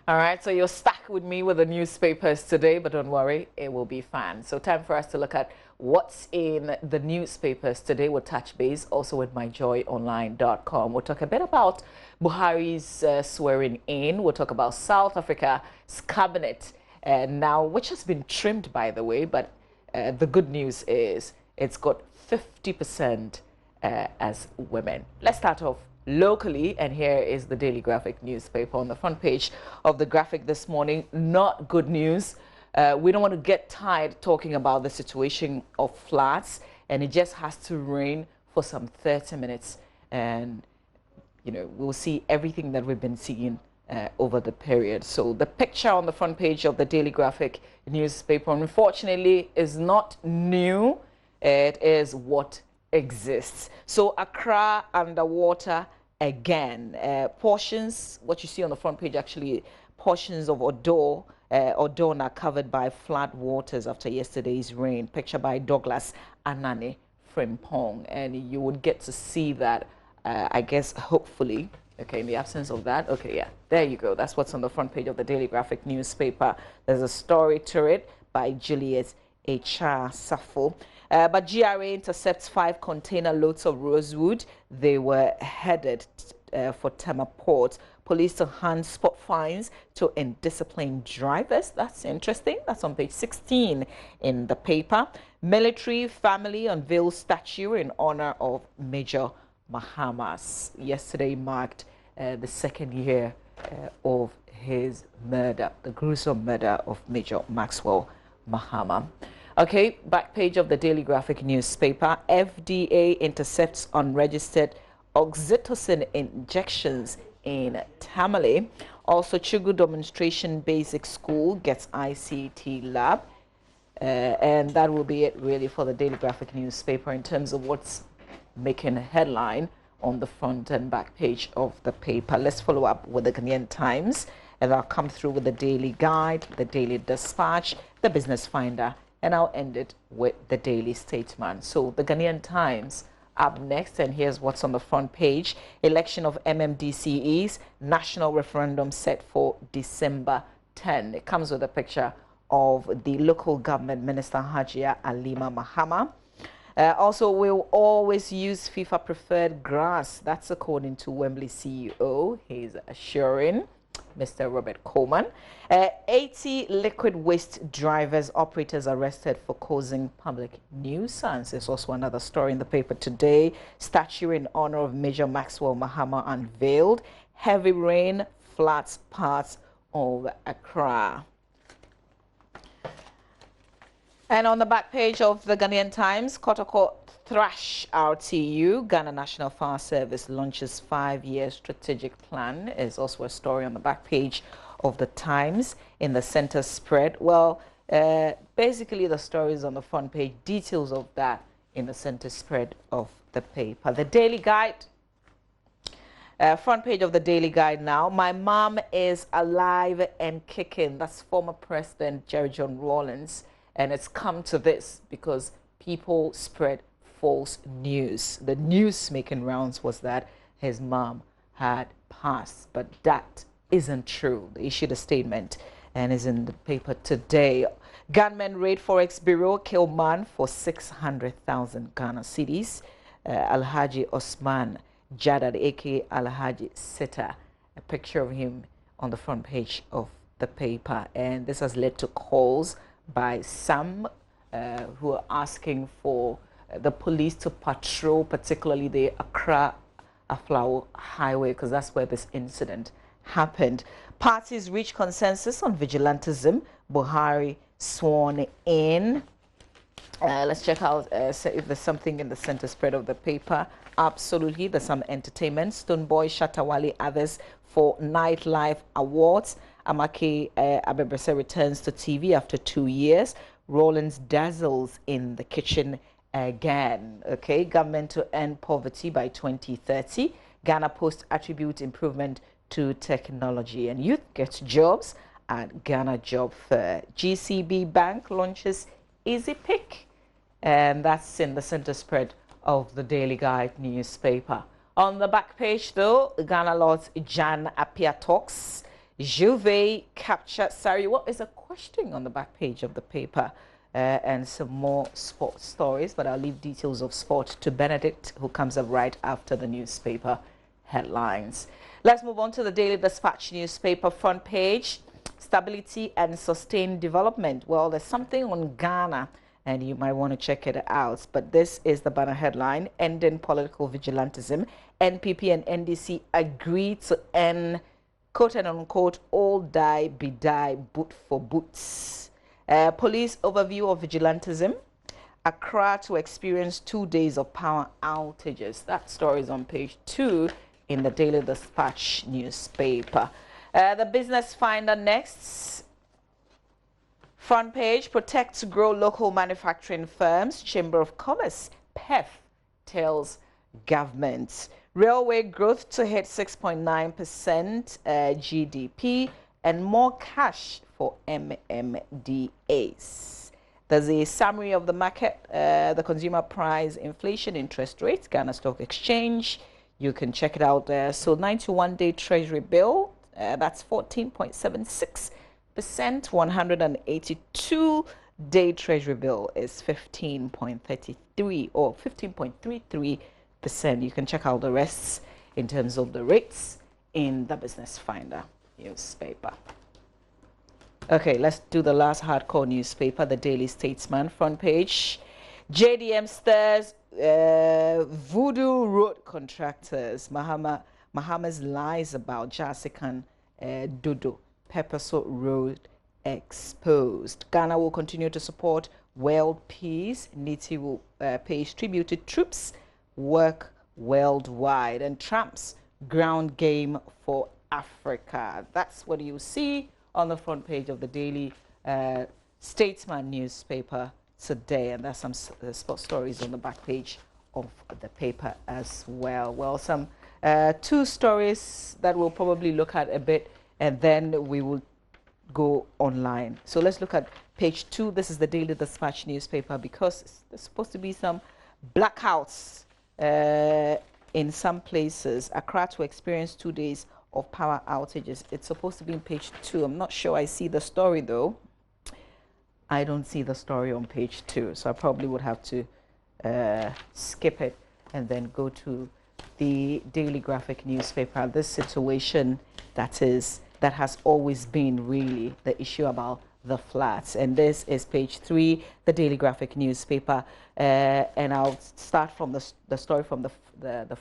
All right, so you're stuck with me with the newspapers today, but don't worry, it will be fun. So time for us to look at what's in the newspapers today. We'll touch base also with myjoyonline.com. We'll talk a bit about Buhari's swearing in. We'll talk about South Africa's cabinet now, which has been trimmed, by the way, but the good news is it's got 50% as women. Let's start off locally, and here is the Daily Graphic newspaper on the front page of the Graphic this morning. Not good news. We don't want to get tired talking about the situation of floods, and it just has to rain for some 30 minutes, and we'll see everything that we've been seeing over the period. So the picture on the front page of the Daily Graphic newspaper, unfortunately, is not new. It is what exists. So Accra underwater again. Portions, what you see on the front page, actually portions of Odon are covered by flood waters after yesterday's rain. Picture by Douglas Anani Frimpong, and you would get to see that, I guess, hopefully. Okay, in the absence of that, okay, yeah, there you go. That's what's on the front page of the Daily Graphic newspaper. There's a story to it by Juliet H.R. Safo. But GRA intercepts 5 container loads of rosewood. They were headed for Tema Port. Police to hand spot fines to indisciplined drivers. That's interesting. That's on page 16 in the paper. Military family unveils statue in honor of Major Mahama's. Yesterday marked the second year of his murder, the gruesome murder of Major Maxwell Mahama. Okay, back page of the Daily Graphic newspaper. FDA intercepts unregistered oxytocin injections in Tamale. Also, Chugu Demonstration Basic School gets ICT lab. And that will be it really for the Daily Graphic newspaper in terms of what's making a headline on the front and back page of the paper. Let's follow up with the Ghanaian Times, and I'll come through with the Daily Guide, the Daily Dispatch, the Business Finder, and I'll end it with the Daily Statesman. So the Ghanaian Times up next, and here's what's on the front page. Election of MMDCEs, national referendum set for December 10. It comes with a picture of the local government minister, Hajia Alima Mahama. Also, we'll always use FIFA preferred grass. That's according to Wembley CEO. He's assuring Mr. Robert Coleman. 80 liquid waste drivers, operators arrested for causing public nuisance. There's also another story in the paper today. Statue in honor of Major Maxwell Mahama unveiled. Heavy rain floods parts of Accra. And on the back page of the Ghanaian Times, Kotoko thrash RTU. Ghana National Fire Service launches 5-year strategic plan. Is also a story on the back page of the Times. In the center spread, well, basically the story is on the front page. Details of that in the center spread of the paper. The Daily Guide. Front page of the Daily Guide now. My mom is alive and kicking. That's former President Jerry John Rawlings. And it's come to this because people spread false news. The news making rounds was that his mom had passed, but that isn't true. They issued a statement and is in the paper today. Gunmen raid Forex Bureau, kill man for 600,000 Ghana cedis. Alhaji Osman Jadad, aka Alhaji Sita, a picture of him on the front page of the paper. And this has led to calls by some who are asking for the police to patrol, particularly the Accra-Aflao highway, because that's where this incident happened. Parties reach consensus on vigilantism. Buhari sworn in. Let's check out if there's something in the center spread of the paper. Absolutely, there's some entertainment. Stoneboy, Shatawali, others for Nightlife Awards. Amake Abebrese returns to TV after 2 years. Rollins dazzles in the kitchen again. Okay, government to end poverty by 2030. Ghana Post attribute improvement to technology, and youth gets jobs at Ghana Job Fair. GCB Bank launches Easy Pick, and that's in the center spread of the Daily Guide newspaper. On the back page, though, Ghana Lord's Jan Appiah talks. Juve captured Sari. What is a question on the back page of the paper? And some more sports stories, but I'll leave details of sport to Benedict, who comes up right after the newspaper headlines. Let's move on to the Daily Dispatch newspaper front page. Stability and sustained development. Well, there's something on Ghana, and you might want to check it out. But this is the banner headline: Ending political vigilantism. NPP and NDC agreed to end, quote and unquote, all die be die, boot for boots. Police overview of vigilantism. Accra to experience 2 days of power outages. That story is on page 2 in the Daily Dispatch newspaper. The Business Finder next. Front page: protect to grow local manufacturing firms. Chamber of Commerce, PEF, tells government. Railway growth to hit 6.9% GDP and more cash for MMDAs. There's a summary of the market, the consumer price, inflation, interest rates, Ghana Stock Exchange. You can check it out there. So 91-day Treasury bill, that's 14.76%. 182-day Treasury bill is 15.33 or 15.33%. You can check out the rest in terms of the rates in the Business Finder newspaper. Okay, let's do the last hardcore newspaper, the Daily Statesman front page. JDM stirs voodoo road contractors. Mahama's lies about Jasikan Dodo Pepperso Road exposed. Ghana will continue to support world peace. Niti will pay tribute to troops work worldwide. And Trump's ground game for Africa. That's what you see on the front page of the Daily Statesman newspaper today. And there's some sports stories on the back page of the paper as well. Well, some 2 stories that we'll probably look at a bit, and then we will go online. So let's look at page 2. This is the Daily Dispatch newspaper, because there's supposed to be some blackouts in some places. Accra to experience 2 days of power outages. It's supposed to be in page 2. I'm not sure I see the story though. I don't see the story on page 2, so I probably would have to skip it and then go to the Daily Graphic newspaper. This situation that has always been really the issue about the flats, and this is page 3, the Daily Graphic newspaper, and I'll start from the story from the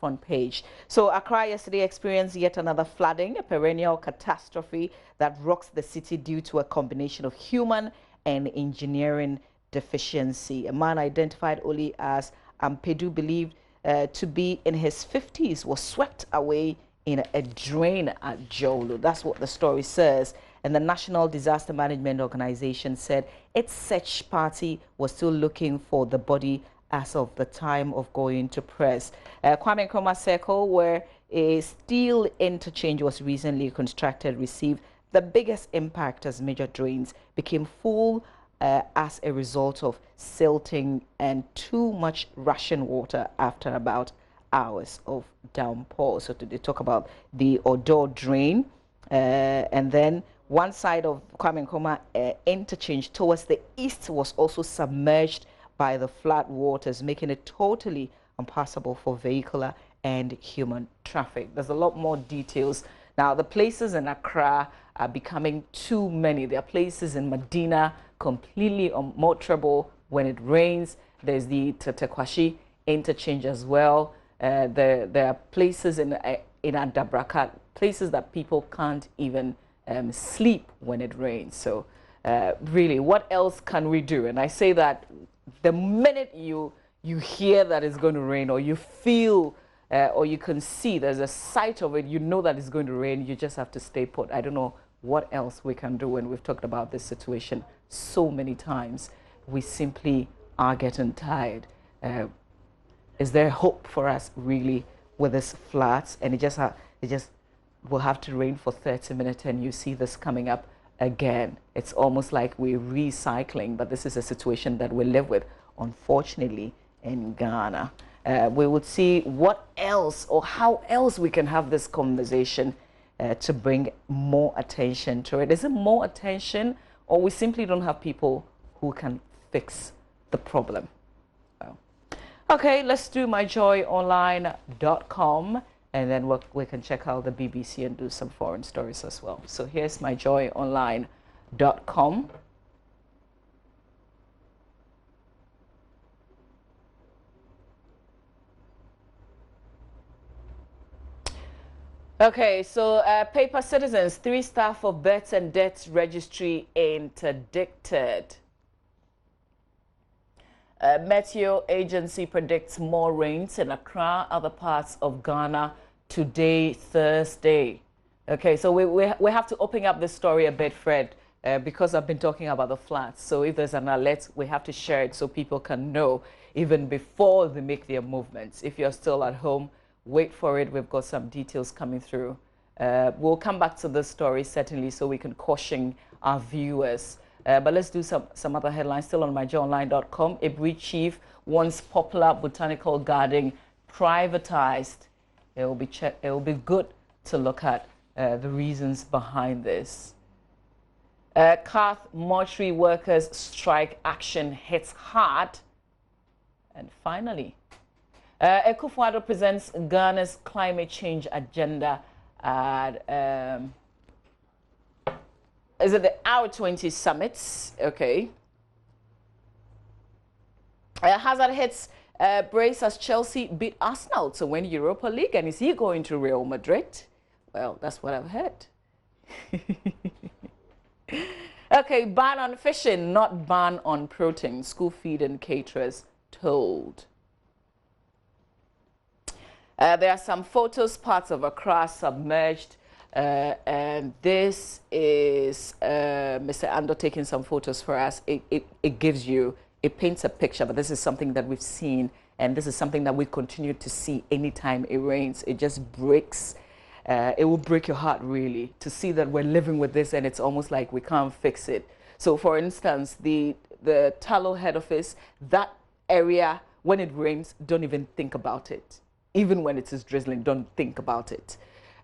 front page. So Accra yesterday experienced yet another flooding, a perennial catastrophe that rocks the city due to a combination of human and engineering deficiency. A man identified only as Ampedu, believed to be in his 50s, was swept away in a drain at Jolo. That's what the story says. And the National Disaster Management Organization said its search party was still looking for the body as of the time of going to press. Kwame Nkrumah Circle, where a steel interchange was recently constructed, received the biggest impact as major drains became full as a result of silting and too much rushing water after about hours of downpour. So they talk about the Odo drain, and then one side of Kwame Nkrumah interchange towards the east was also submerged by the flood waters, making it totally impassable for vehicular and human traffic. There's a lot more details. Now, the places in Accra are becoming too many. There are places in Medina completely unmotorable when it rains. There's the Tetekwashi interchange as well. There are places in Adabraka, places that people can't even sleep when it rains. So really, what else can we do? And I say that the minute you hear that it's going to rain, or you feel or you can see there's a sight of it, you know that it's going to rain, you just have to stay put. I don't know what else we can do, and we've talked about this situation so many times. We simply are getting tired. Is there hope for us really with this floods? And it just will have to rain for 30 minutes and you see this coming up again. It's almost like we're recycling, but this is a situation that we live with, unfortunately, in Ghana. We would see what else or how else we can have this conversation to bring more attention to it. Is it more attention, or we simply don't have people who can fix the problem? Well, okay, let's do myjoyonline.com, and then we can check out the BBC and do some foreign stories as well. So here's myjoyonline.com. Okay, so paper citizens, 3 staff of births and deaths registry interdicted. Meteo agency predicts more rains in Accra, other parts of Ghana today, Thursday. Okay, so we have to open up this story a bit, Fred, because I've been talking about the floods. So if there's an alert, we have to share it so people can know even before they make their movements. If you're still at home, wait for it. We've got some details coming through. We'll come back to this story certainly so we can caution our viewers. But let's do some other headlines still on myjoyonline.com. A breed chief wants popular botanical garden privatized. It will be good to look at the reasons behind this. Cath mortuary workers strike action hits hard. And finally, Akufo-Addo presents Ghana's climate change agenda at is it the R20 summits? Okay. Hazard hits brace as Chelsea beat Arsenal to win Europa League, and is he going to Real Madrid? Well, that's what I've heard. Okay, ban on fishing, not ban on protein. School feed and caterers told. There are some photos, parts of Accra submerged, and this is Mr. Ando taking some photos for us. It gives you, it paints a picture, but this is something that we've seen, and this is something that we continue to see anytime it rains. It just breaks, it will break your heart really, to see that we're living with this and it's almost like we can't fix it. So for instance, the Tallow head office, that area, when it rains, don't even think about it. Even when it is drizzling, don't think about it.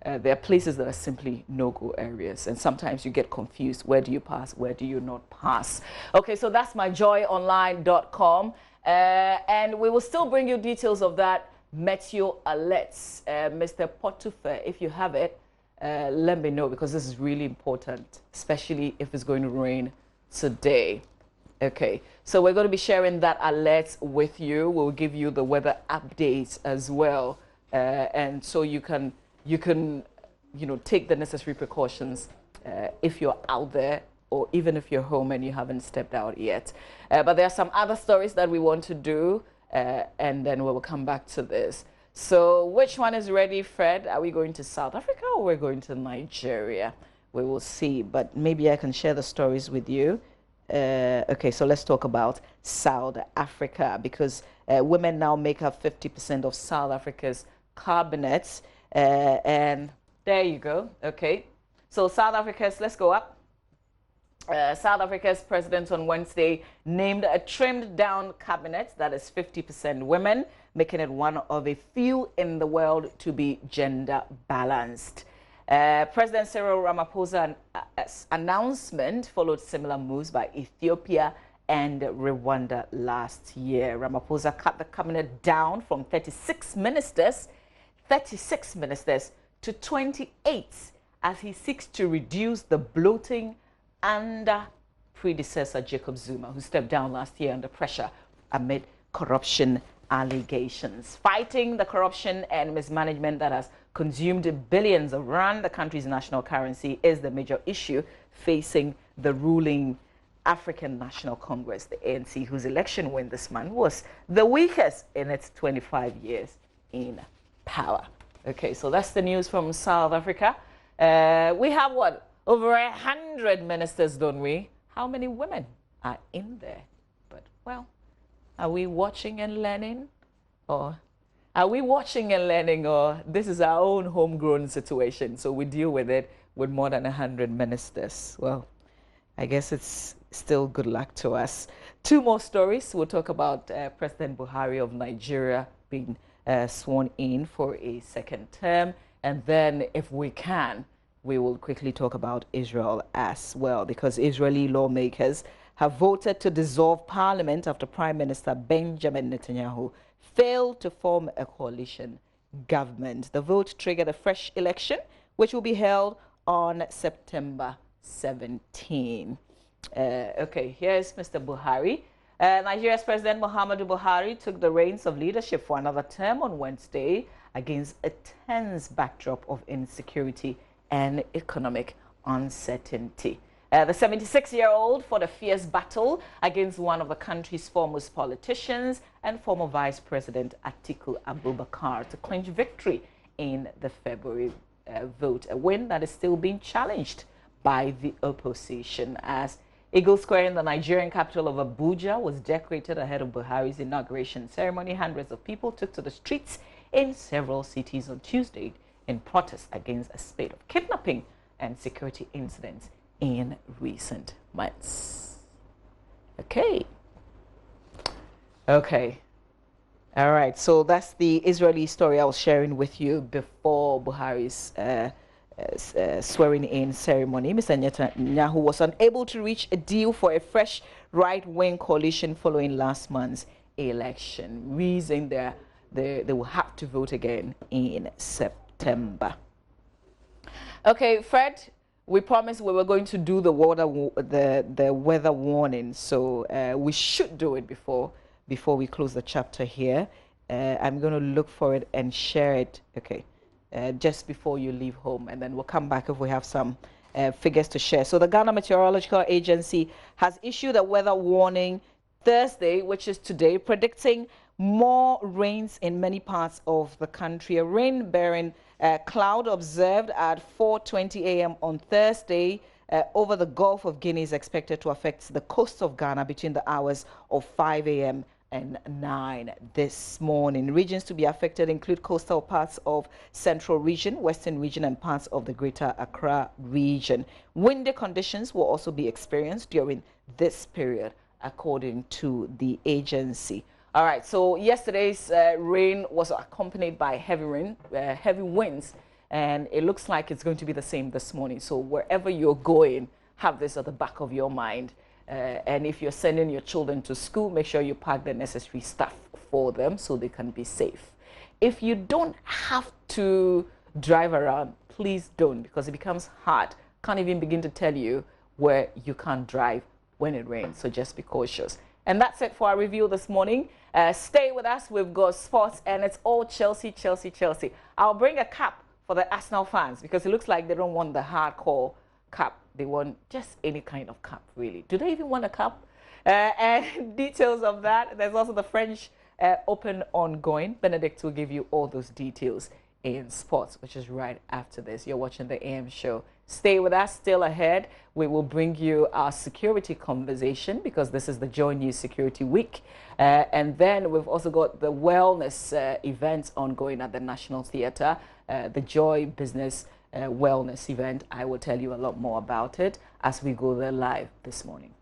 There are places that are simply no-go areas, and sometimes you get confused. Where do you pass? Where do you not pass? Okay, so that's myjoyonline.com, and we will still bring you details of that meteo alerts. Mr. Potufer, if you have it, let me know, because this is really important, especially if it's going to rain today. Okay, so we're going to be sharing that alert with you. We'll give you the weather updates as well, and so you can take the necessary precautions if you're out there, or even if you're home and you haven't stepped out yet. But there are some other stories that we want to do, and then we will come back to this. So which one is ready, Fred? Are we going to South Africa or we're going to Nigeria? We will see, but maybe I can share the stories with you. Okay, so let's talk about South Africa, because women now make up 50% of South Africa's cabinets. And there you go. Okay, so South Africa's, let's go up. South Africa's president on Wednesday named a trimmed down cabinet that is 50% women, making it one of a few in the world to be gender balanced. President Cyril Ramaphosa's announcement followed similar moves by Ethiopia and Rwanda last year. Ramaphosa cut the cabinet down from 36 ministers to 28 as he seeks to reduce the bloating under predecessor Jacob Zuma, who stepped down last year under pressure amid corruption allegations. Fighting the corruption and mismanagement that has consumed billions of rand, the country's national currency, is the major issue facing the ruling African National Congress, the ANC, whose election win this month was the weakest in its 25 years in power. Okay, so that's the news from South Africa. We have what? Over 100 ministers, don't we? How many women are in there? But, well, are we watching and learning? Or are we watching and learning, or this is our own homegrown situation, so we deal with it with more than 100 ministers? Well, I guess it's still good luck to us. Two more stories. We'll talk about President Buhari of Nigeria being sworn in for a second term. And then, if we can, we will quickly talk about Israel as well, because Israeli lawmakers have voted to dissolve parliament after Prime Minister Benjamin Netanyahu failed to form a coalition government. The vote triggered a fresh election, which will be held on September 17. Okay, here's Mr. Buhari. Nigeria's President Muhammadu Buhari took the reins of leadership for another term on Wednesday against a tense backdrop of insecurity and economic uncertainty. The 76-year-old fought a fierce battle against one of the country's foremost politicians and former Vice President Atiku Abubakar to clinch victory in the February vote, a win that is still being challenged by the opposition. As Eagle Square in the Nigerian capital of Abuja was decorated ahead of Buhari's inauguration ceremony, hundreds of people took to the streets in several cities on Tuesday in protest against a spate of kidnapping and security incidents in recent months. Okay. All right. So that's the Israeli story I was sharing with you before Buhari's swearing-in ceremony. Mr. Netanyahu was unable to reach a deal for a fresh right-wing coalition following last month's election. Reason they will have to vote again in September. Okay, Fred, we promised we were going to do the weather warning, so we should do it before we close the chapter here. I'm going to look for it and share it. Okay. Just before you leave home, and then we'll come back if we have some figures to share. So the Ghana Meteorological Agency has issued a weather warning Thursday, which is today, predicting more rains in many parts of the country. A rain-bearing cloud observed at 4:20 a.m. on Thursday over the Gulf of Guinea is expected to affect the coast of Ghana between the hours of 5 a.m. and 9 this morning. Regions to be affected include coastal parts of Central Region, Western Region, and parts of the Greater Accra region. Windy conditions will also be experienced during this period, according to the agency. All right, so yesterday's rain was accompanied by heavy rain, heavy winds, and it looks like it's going to be the same this morning. So wherever you're going, have this at the back of your mind. And if you're sending your children to school, make sure you pack the necessary stuff for them so they can be safe. If you don't have to drive around, please don't, because it becomes hard. Can't even begin to tell you where you can't drive when it rains, so just be cautious. And that's it for our review this morning. Stay with us. We've got sports, and it's all Chelsea, Chelsea, Chelsea. I'll bring a cap for the Arsenal fans because it looks like they don't want the hardcore cap. They want just any kind of cup, really. Do they even want a cup? And details of that. There's also the French Open ongoing. Benedict will give you all those details in sports, which is right after this. You're watching the AM show. Stay with us. Still ahead, we will bring you our security conversation because this is the JoyNews Security Week. And then we've also got the wellness events ongoing at the National Theatre, the Joy Business wellness event. I will tell you a lot more about it as we go there live this morning.